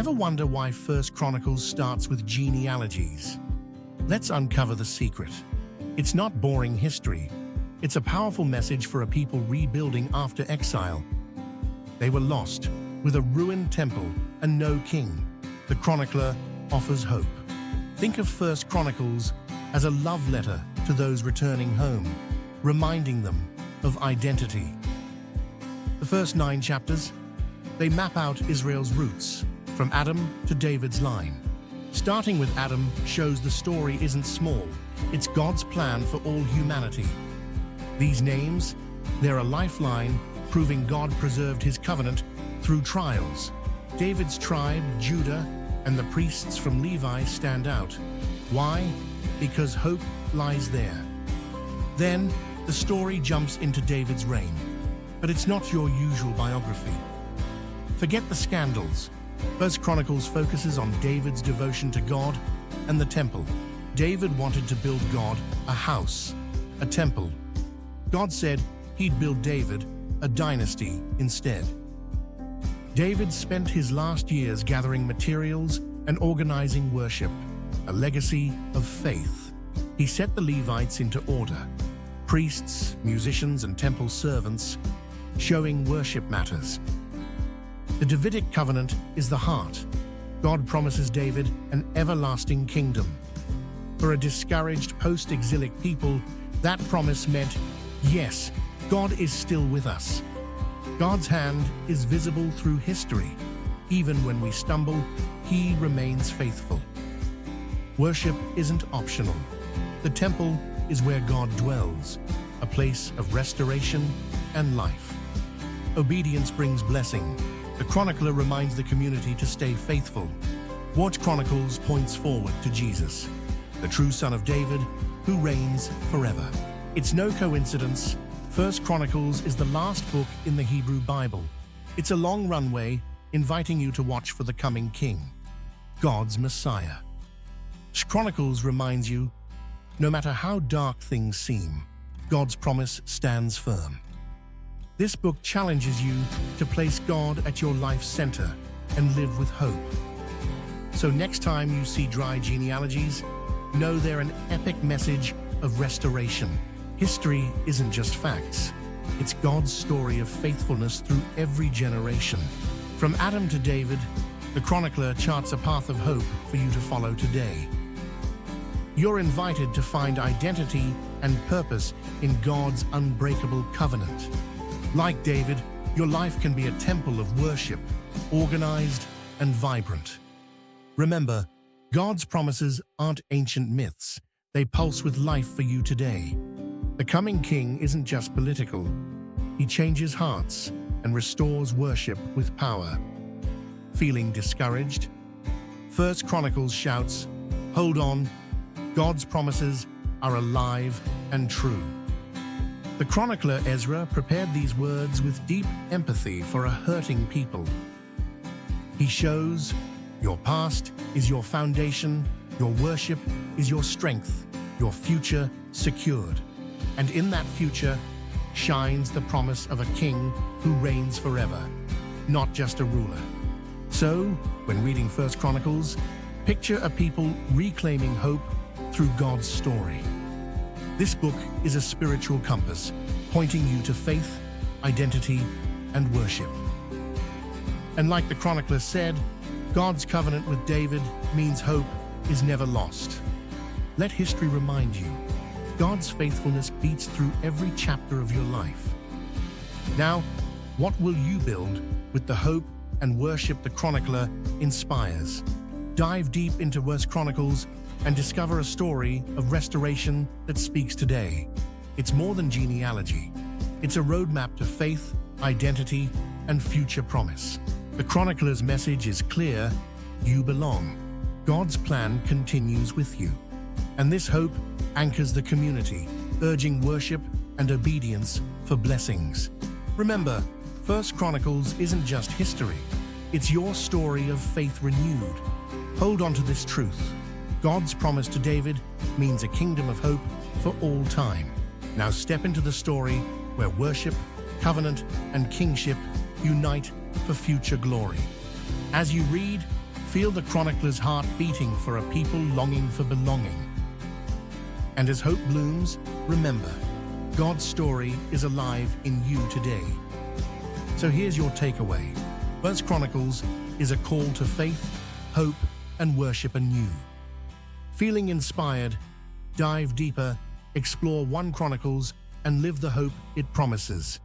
Ever wonder why First Chronicles starts with genealogies? Let's uncover the secret. It's not boring history. It's a powerful message for a people rebuilding after exile. They were lost, with a ruined temple and no king. The chronicler offers hope. Think of First Chronicles as a love letter to those returning home, reminding them of identity. The first 9 chapters, they map out Israel's roots, from Adam to David's line. Starting with Adam shows the story isn't small. It's God's plan for all humanity. These names, they're a lifeline, proving God preserved his covenant through trials. David's tribe, Judah, and the priests from Levi stand out. Why? Because hope lies there. Then, the story jumps into David's reign. But it's not your usual biography. Forget the scandals. First Chronicles focuses on David's devotion to God and the temple. David wanted to build God a house, a temple. God said he'd build David a dynasty instead. David spent his last years gathering materials and organizing worship, a legacy of faith. He set the Levites into order, priests, musicians, and temple servants, showing worship matters. The Davidic covenant is the heart. God promises David an everlasting kingdom. For a discouraged post-exilic people, that promise meant, yes, God is still with us. God's hand is visible through history. Even when we stumble, he remains faithful. Worship isn't optional. The temple is where God dwells, a place of restoration and life. Obedience brings blessing. The chronicler reminds the community to stay faithful. Watch Chronicles points forward to Jesus, the true Son of David, who reigns forever. It's no coincidence. First Chronicles is the last book in the Hebrew Bible. It's a long runway, inviting you to watch for the coming King, God's Messiah. Chronicles reminds you, no matter how dark things seem, God's promise stands firm. This book challenges you to place God at your life's center and live with hope. So next time you see dry genealogies, know they're an epic message of restoration. History isn't just facts. It's God's story of faithfulness through every generation. From Adam to David, the chronicler charts a path of hope for you to follow today. You're invited to find identity and purpose in God's unbreakable covenant. Like David, your life can be a temple of worship, organized and vibrant. Remember, God's promises aren't ancient myths. They pulse with life for you today. The coming King isn't just political. He changes hearts and restores worship with power. Feeling discouraged? First Chronicles shouts, "Hold on, God's promises are alive and true." The chronicler Ezra prepared these words with deep empathy for a hurting people. He shows, your past is your foundation, your worship is your strength, your future secured. And in that future shines the promise of a king who reigns forever, not just a ruler. So, when reading First Chronicles, picture a people reclaiming hope through God's story. This book is a spiritual compass, pointing you to faith, identity, and worship. And like the chronicler said, God's covenant with David means hope is never lost. Let history remind you, God's faithfulness beats through every chapter of your life. Now, what will you build with the hope and worship the chronicler inspires? Dive deep into First Chronicles and discover a story of restoration that speaks today. It's more than genealogy. It's a roadmap to faith, identity, and future promise. The chronicler's message is clear: you belong. God's plan continues with you. And this hope anchors the community, urging worship and obedience for blessings. Remember, First Chronicles isn't just history. It's your story of faith renewed. Hold on to this truth. God's promise to David means a kingdom of hope for all time. Now step into the story where worship, covenant, and kingship unite for future glory. As you read, Feel the chronicler's heart beating for a people longing for belonging. And as hope blooms, remember, God's story is alive in you today. So here's your takeaway. 1 Chronicles is a call to faith, hope, and worship anew. Feeling inspired? Dive deeper, explore 1 Chronicles, and live the hope it promises.